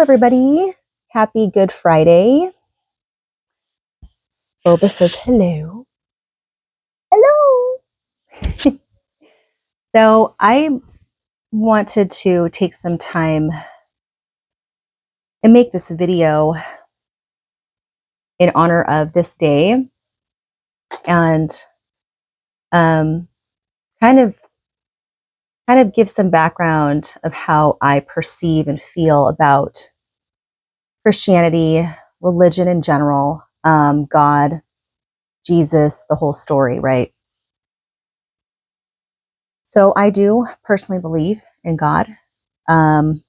everybody. Happy Good Friday. Boba says hello. Hello. So I wanted to take some time and make this video in honor of this day and kind of give some background of how I perceive and feel about Christianity, religion in general, God, Jesus, the whole story, right? So I do personally believe in God. My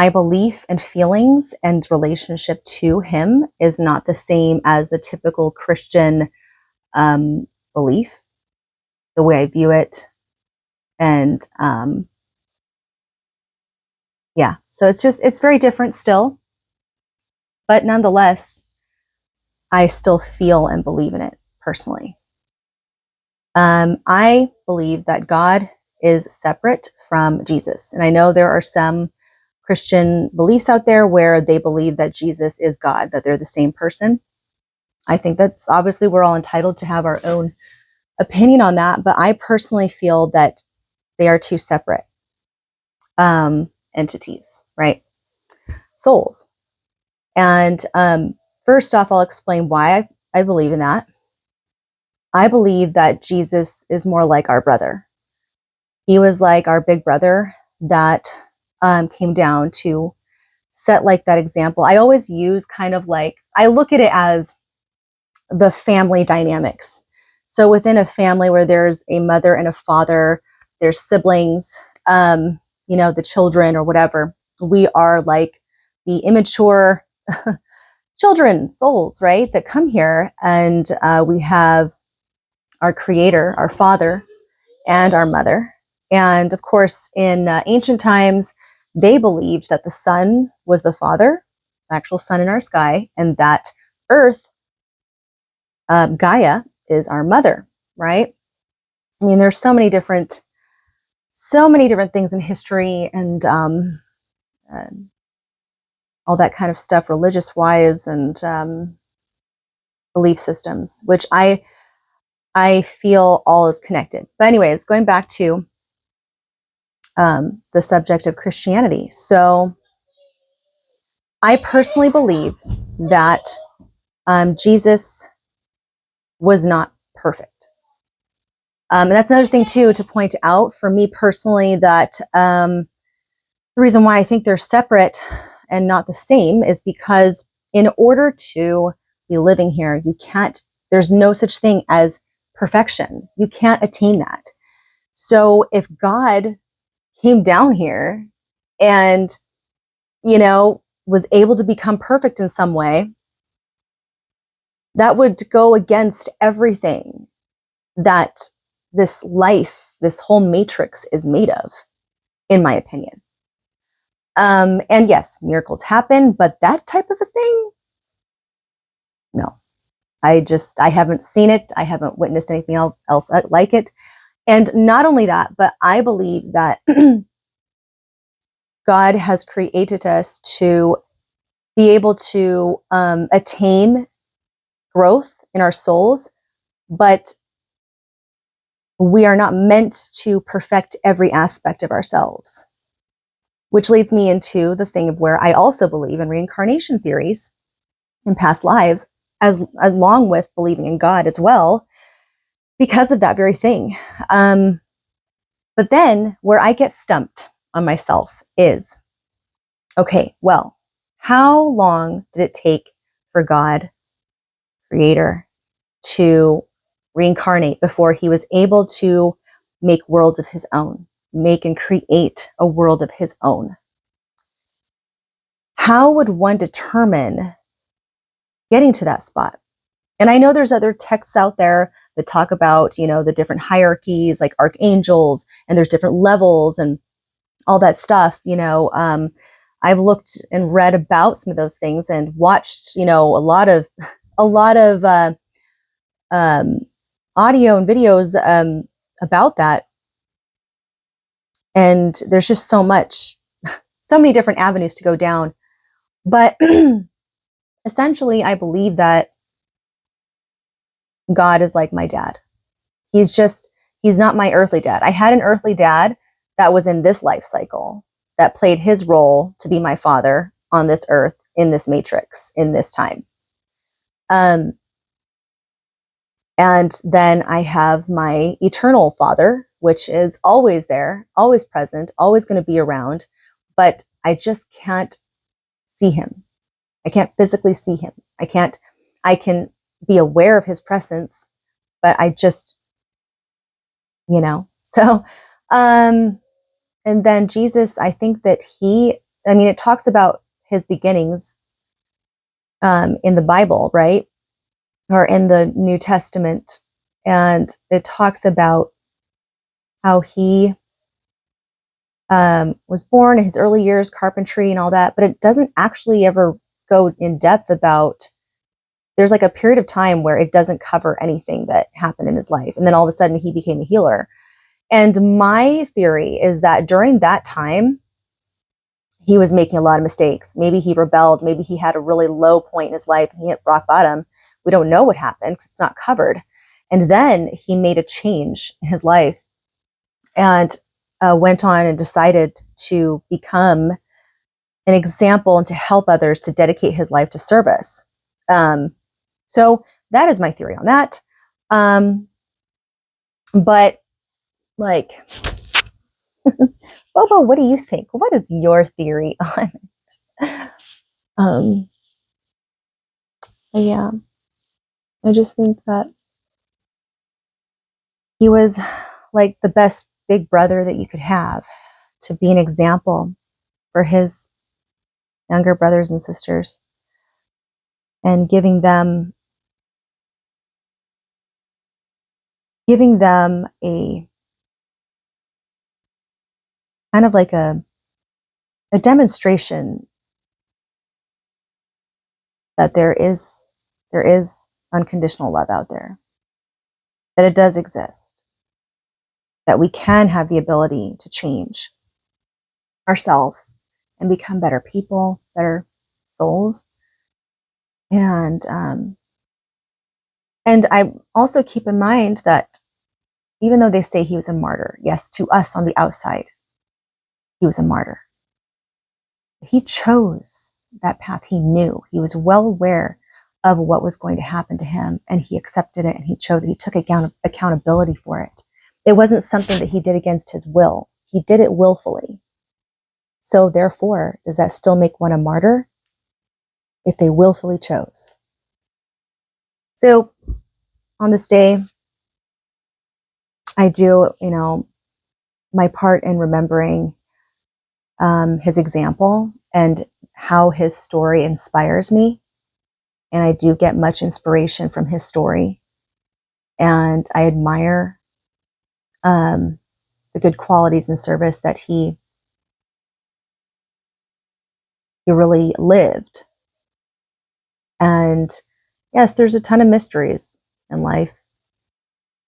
belief and feelings and relationship to him is not the same as a typical Christian belief, the way I view it. And so it's very different still. But nonetheless, I still feel and believe in it personally. I believe that God is separate from Jesus. And I know there are some Christian beliefs out there where they believe that Jesus is God, that they're the same person. I think that's obviously we're all entitled to have our own opinion on that, but I personally feel that they are two separate entities, right? Souls. And first off, I'll explain why I believe in that. I believe that Jesus is more like our brother. He was like our big brother that came down to set like that example. I always use kind of like, I look at it as the family dynamics. So within a family where there's a mother and a father, there's siblings, the children or whatever, we are like the immature children, souls, right? That come here, and we have our creator, our father, and our mother. And of course, in ancient times, they believed that the sun was the father, the actual sun in our sky, and that earth, Gaia, is our mother, right? I mean, there's so many different things in history and all that kind of stuff, religious wise, and belief systems, which I feel all is connected. But anyways, going back to the subject of Christianity. So I personally believe that Jesus was not perfect. And that's another thing too to point out for me personally, that the reason why I think they're separate and not the same is because in order to be living here, there's no such thing as perfection. You can't attain that. So if God came down here and, was able to become perfect in some way, that would go against everything that this life, this whole matrix is made of, in my opinion. And yes, miracles happen, but that type of a thing, no. I haven't seen it. I haven't witnessed anything else like it. And not only that, but I believe that God has created us to be able to attain growth in our souls, but we are not meant to perfect every aspect of ourselves. Which leads me into the thing of where I also believe in reincarnation theories in past lives, along with believing in God as well, because of that very thing. But then where I get stumped on myself is, okay, well, how long did it take for God, creator, to reincarnate before he was able to make worlds of his own, make and create a world of his own? How would one determine getting to that spot? And I know there's other texts out there that talk about, the different hierarchies, like archangels, and there's different levels and all that stuff. I've looked and read about some of those things and watched, a lot of audio and videos about that. And there's just so much so many different avenues to go down. But essentially, I believe that God is like my dad. He's not my earthly dad. I had an earthly dad that was in this life cycle, that played his role to be my father on this earth, in this matrix, in this time. And then I have my eternal father, which is always there, always present, always going to be around, but I just can't see him. I can't physically see him. I can be aware of his presence, but I just, so, and then Jesus, I think that it talks about his beginnings, in the Bible, right? Or in the New Testament. And it talks about how he was born in his early years, carpentry and all that, but it doesn't actually ever go in depth about, there's like a period of time where it doesn't cover anything that happened in his life. And then all of a sudden he became a healer. And my theory is that during that time, he was making a lot of mistakes. Maybe he rebelled. Maybe he had a really low point in his life and he hit rock bottom. We don't know what happened because it's not covered. And then he made a change in his life and went on and decided to become an example and to help others, to dedicate his life to service. So that is my theory on that. But like, Bobo, what do you think? What is your theory on it? Yeah, I just think that he was like the best big brother that you could have, to be an example for his younger brothers and sisters, and giving them a kind of like a demonstration that there is unconditional love out there, that it does exist, that we can have the ability to change ourselves and become better people, better souls. And I also keep in mind that even though they say he was a martyr, yes, to us on the outside, he was a martyr. He chose that path. He knew. He was well aware of what was going to happen to him, and he accepted it, and he chose it. He took accountability for it. It wasn't something that he did against his will. He did it willfully. So therefore, does that still make one a martyr? If they willfully chose. So on this day, I do, my part in remembering his example and how his story inspires me. And I do get much inspiration from his story. And I admire the good qualities and service that he really lived. And yes, there's a ton of mysteries in life.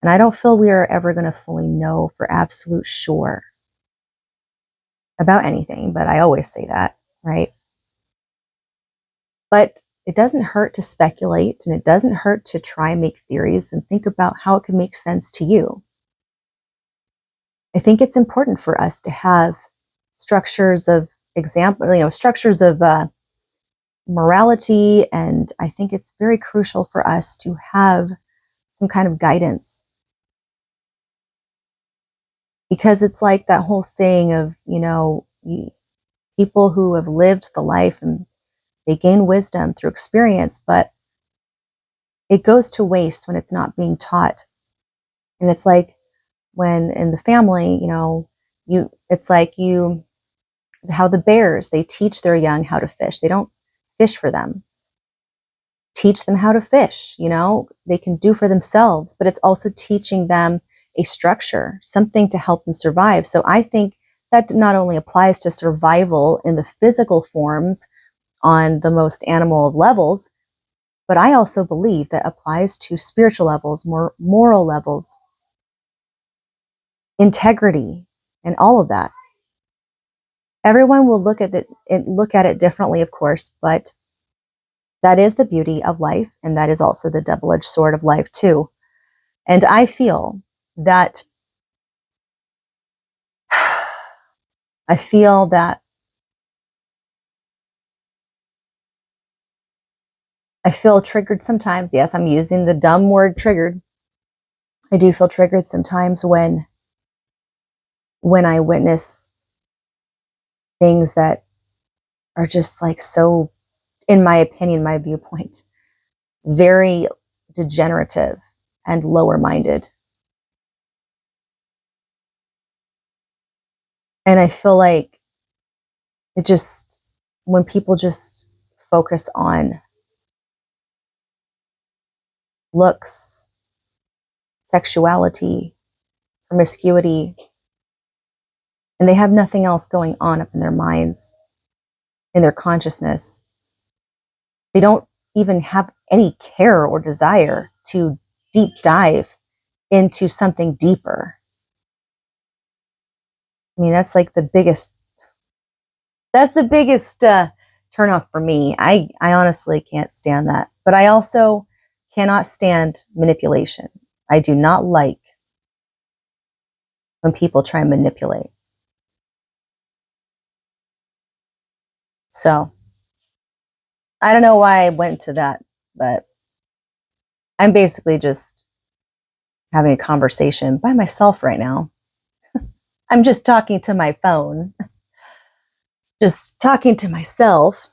And I don't feel we are ever going to fully know for absolute sure about anything, but I always say that, right? But it doesn't hurt to speculate, and it doesn't hurt to try and make theories and think about how it can make sense to you. I think it's important for us to have structures of structures of morality, and I think it's very crucial for us to have some kind of guidance. Because it's like that whole saying of, people who have lived the life and they gain wisdom through experience, but it goes to waste when it's not being taught. And it's like when in the family, how the bears, they teach their young how to fish. They don't fish for them. Teach them how to fish, they can do for themselves, but it's also teaching them a structure, something to help them survive. So I think that not only applies to survival in the physical forms on the most animal of levels, but I also believe that applies to spiritual levels, more moral levels, integrity, and all of that. Everyone will look at it differently, of course, but that is the beauty of life, and that is also the double-edged sword of life too. And I feel that I feel triggered sometimes. Yes, I'm using the dumb word triggered. I do feel triggered sometimes when I witness things that are just like so, in my opinion, my viewpoint, very degenerative and lower minded. And I feel like it just, when people just focus on looks, sexuality, promiscuity, and they have nothing else going on up in their minds, in their consciousness, they don't even have any care or desire to deep dive into something deeper. I mean, that's like the biggest turn off for me. I honestly can't stand that. But I also cannot stand manipulation. I do not like when people try and manipulate. So I don't know why I went to that, but I'm basically just having a conversation by myself right now. I'm just talking to my phone, just talking to myself,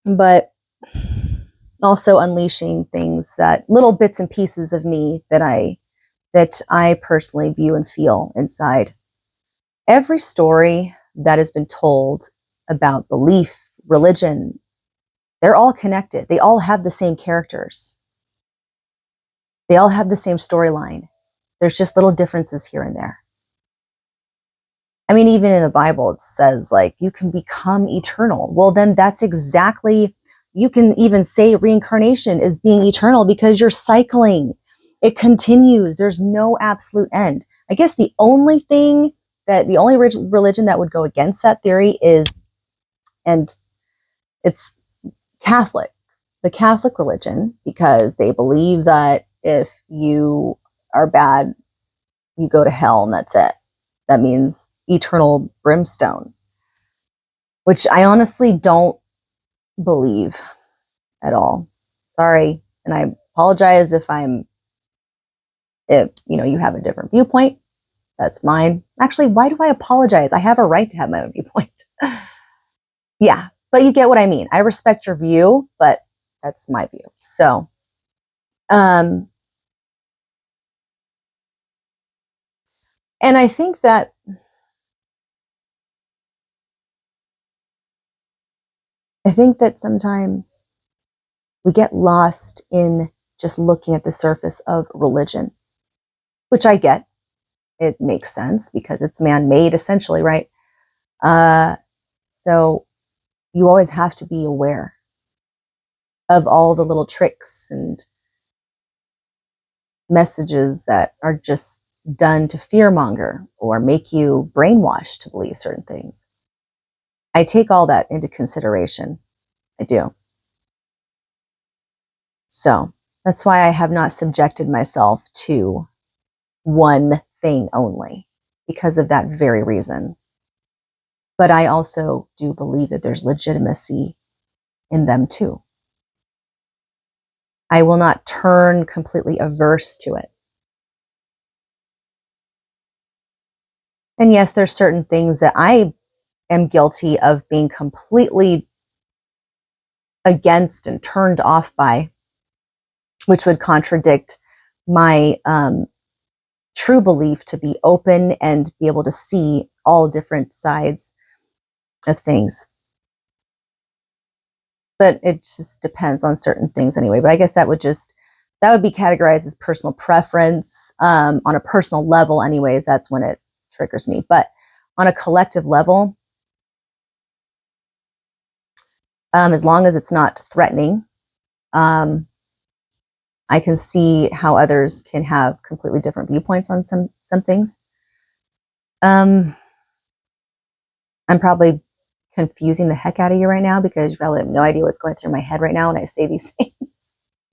but also unleashing things, that little bits and pieces of me that I personally view and feel inside. Every story that has been told about belief, religion, they're all connected. They all have the same characters. They all have the same storyline. There's just little differences here and there. I mean, even in the Bible, it says like you can become eternal. Well, then that's exactly, you can even say reincarnation is being eternal because you're cycling. It continues. There's no absolute end. I guess the only religion that would go against that theory is, and it's Catholic, the Catholic religion, because they believe that if you are bad, you go to hell and that's it. That means eternal brimstone, which I honestly don't believe at all. Sorry. And I apologize if you have a different viewpoint. That's mine. Actually, why do I apologize? I have a right to have my own viewpoint. Yeah, but you get what I mean. I respect your view, but that's my view. So, and I think that sometimes we get lost in just looking at the surface of religion, which I get. It makes sense because it's man-made, essentially, right? So you always have to be aware of all the little tricks and messages that are just done to fearmonger or make you brainwashed to believe certain things. I take all that into consideration. I do. So that's why I have not subjected myself to one thing only, because of that very reason. But I also do believe that there's legitimacy in them too. I will not turn completely averse to it. And yes, there's certain things that I am guilty of being completely against and turned off by, which would contradict my true belief to be open and be able to see all different sides of things. But it just depends on certain things anyway. But I guess that would be categorized as personal preference. On a personal level anyways, that's when it triggers me. But on a collective level, as long as it's not threatening, I can see how others can have completely different viewpoints on some things. I'm probably confusing the heck out of you right now because you probably have no idea what's going through my head right now when I say these things.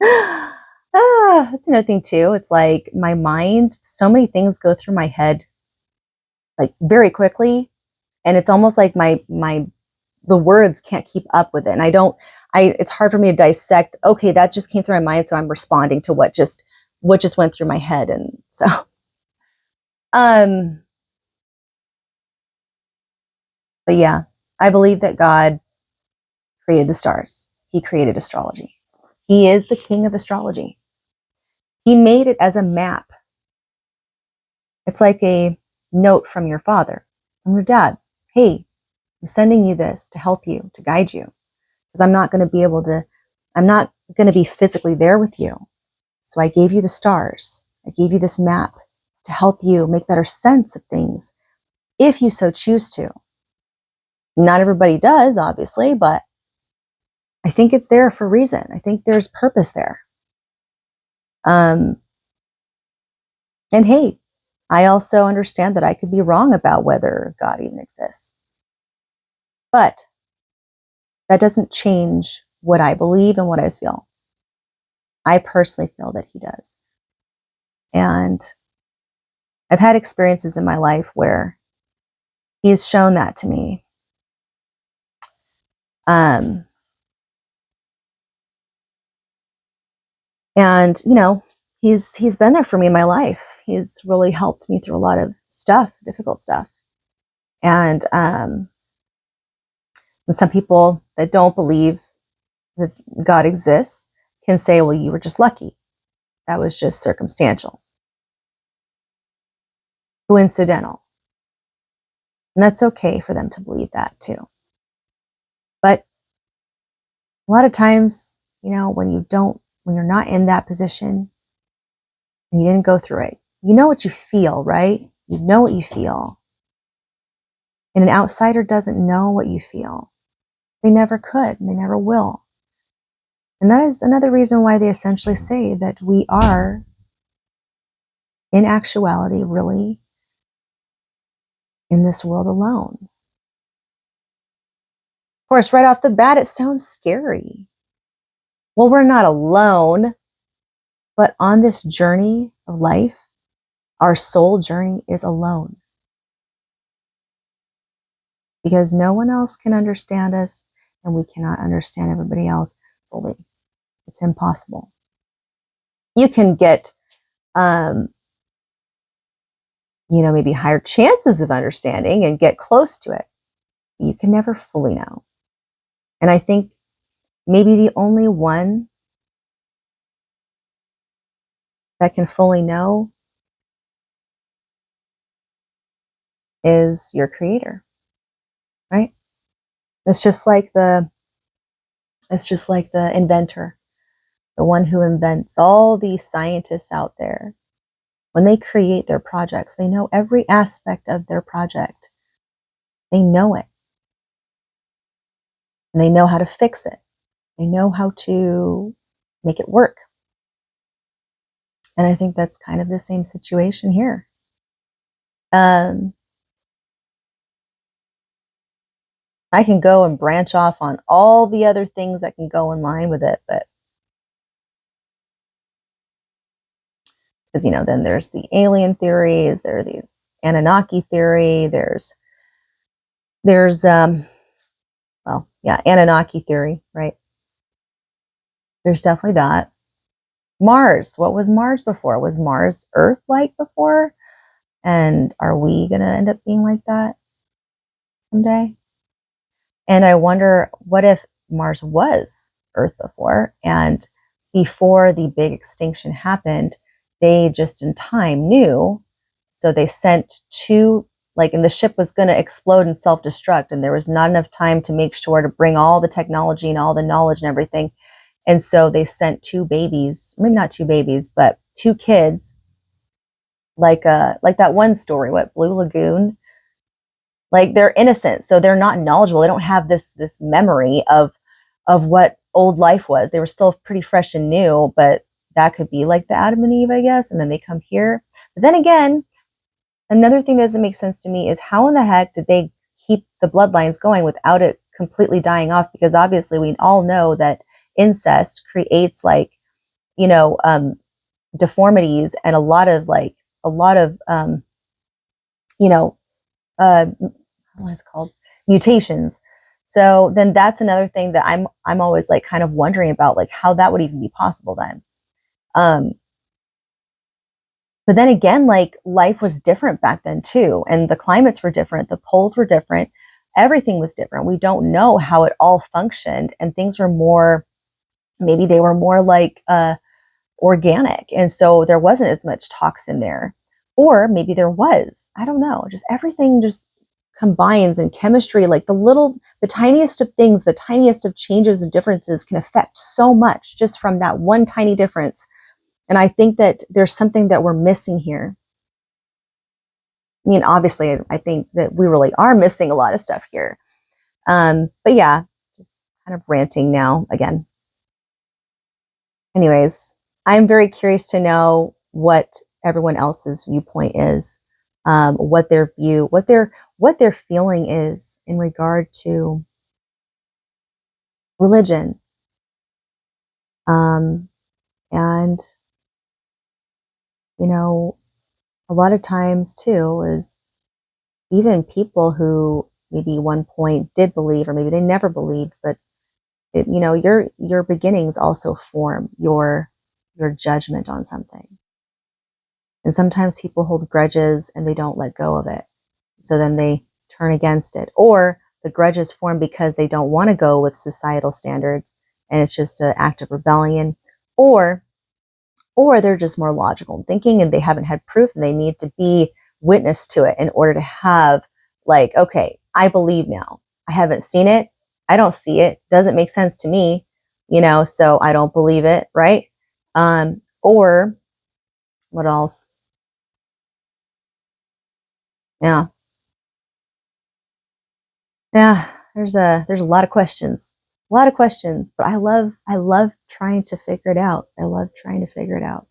That's another thing too. It's like my mind, so many things go through my head like very quickly. And it's almost like the words can't keep up with it. And it's hard for me to dissect, okay, that just came through my mind. So I'm responding to what just went through my head. And so, but yeah, I believe that God created the stars. He created astrology. He is the king of astrology. He made it as a map. It's like a note from your father, from your dad. Hey, I'm sending you this to help you, to guide you, because I'm not going to be physically there with you. So I gave you the stars. I gave you this map to help you make better sense of things if you so choose to. Not everybody does, obviously, but I think it's there for a reason. I think there's purpose there. And hey, I also understand that I could be wrong about whether God even exists. But that doesn't change what I believe and what I feel. I personally feel that he does. And I've had experiences in my life where he's shown that to me. And, you know, he's been there for me in my life. He's really helped me through a lot of stuff, difficult stuff. And some people that don't believe that God exists can say, well, you were just lucky. That was just circumstantial, coincidental. And that's okay for them to believe that too. But a lot of times, you know, when you're not in that position and you didn't go through it, you know what you feel, right? You know what you feel. And an outsider doesn't know what you feel. They never could, and they never will. And that is another reason why they essentially say that we are, in actuality, really in this world alone. Of course, right off the bat, it sounds scary. Well, we're not alone, but on this journey of life, our soul journey is alone. Because no one else can understand us, and we cannot understand everybody else fully. It's impossible. You can get, maybe higher chances of understanding and get close to it. You can never fully know. And I think maybe the only one that can fully know is your creator, right? It's just like the inventor, the one who invents all these scientists out there. When they create their projects, they know every aspect of their project. They know it. And they know how to fix it. They know how to make it work. And I think that's kind of the same situation here. I can go and branch off on all the other things that can go in line with it, but because, then there's the alien theories, there are these Anunnaki theory, there's Anunnaki theory, right? There's definitely that. Mars, what was Mars before? Was Mars Earth-like before? And are we going to end up being like that someday? And I wonder, what if Mars was Earth before, and before the big extinction happened, they just in time knew, so they sent two, and the ship was going to explode and self-destruct, and there was not enough time to make sure to bring all the technology and all the knowledge and everything. And so they sent two babies, maybe not two babies, but two kids, like that one story, what, Blue Lagoon? Like, they're innocent, so they're not knowledgeable. They don't have this memory of what old life was. They were still pretty fresh and new, but that could be like the Adam and Eve, I guess. And then they come here. But then again, another thing that doesn't make sense to me is how in the heck did they keep the bloodlines going without it completely dying off, because obviously we all know that incest creates like, you know, deformities and a lot of you know, what is it called, mutations. So then that's another thing that I'm always like kind of wondering about, like how that would even be possible then. um but then again, like life was different back then too, and the climates were different, the poles were different, everything was different. We don't know how it all functioned, and things were more, maybe they were more like organic, and so there wasn't as much toxin there, or maybe there was, I don't know, just everything just combines, and chemistry, like the tiniest of things, the tiniest of changes and differences can affect so much just from that one tiny difference. And I think that there's something that we're missing here. I mean, obviously I think that we really are missing a lot of stuff here. But yeah, just kind of ranting now again. Anyways, I'm very curious to know what everyone else's viewpoint is, what their view, what their feeling is in regard to religion, um, and you know, a lot of times too is even people who maybe one point did believe, or maybe they never believed, but your beginnings also form your judgment on something. And sometimes people hold grudges and they don't let go of it. So then they turn against it. Or the grudges form because they don't want to go with societal standards and it's just an act of rebellion. Or they're just more logical in thinking and they haven't had proof and they need to be witness to it in order to have, like, okay, I believe now. I haven't seen it. I don't see it. Doesn't make sense to me, so I don't believe it, right? Or what else? Yeah. Yeah, there's a lot of questions. A lot of questions, but I love trying to figure it out. I love trying to figure it out.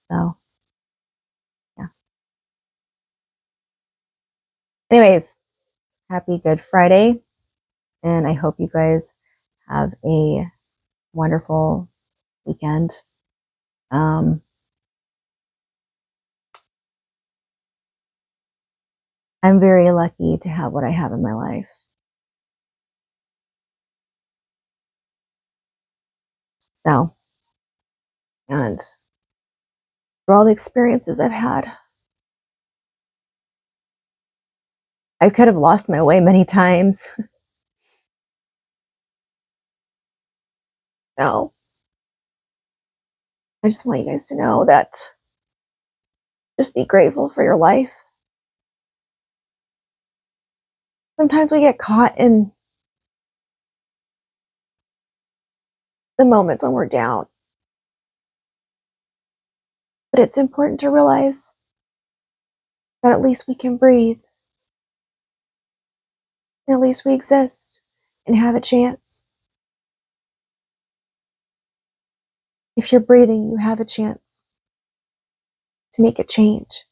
So, yeah. Anyways, happy Good Friday, and I hope you guys have a wonderful weekend. Um, I'm very lucky to have what I have in my life. So, and for all the experiences I've had, I could have lost my way many times. So, I just want you guys to know that just be grateful for your life. Sometimes we get caught in the moments when we're down, but it's important to realize that at least we can breathe, and at least we exist and have a chance. If you're breathing, you have a chance to make a change.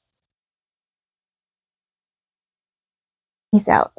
Peace out.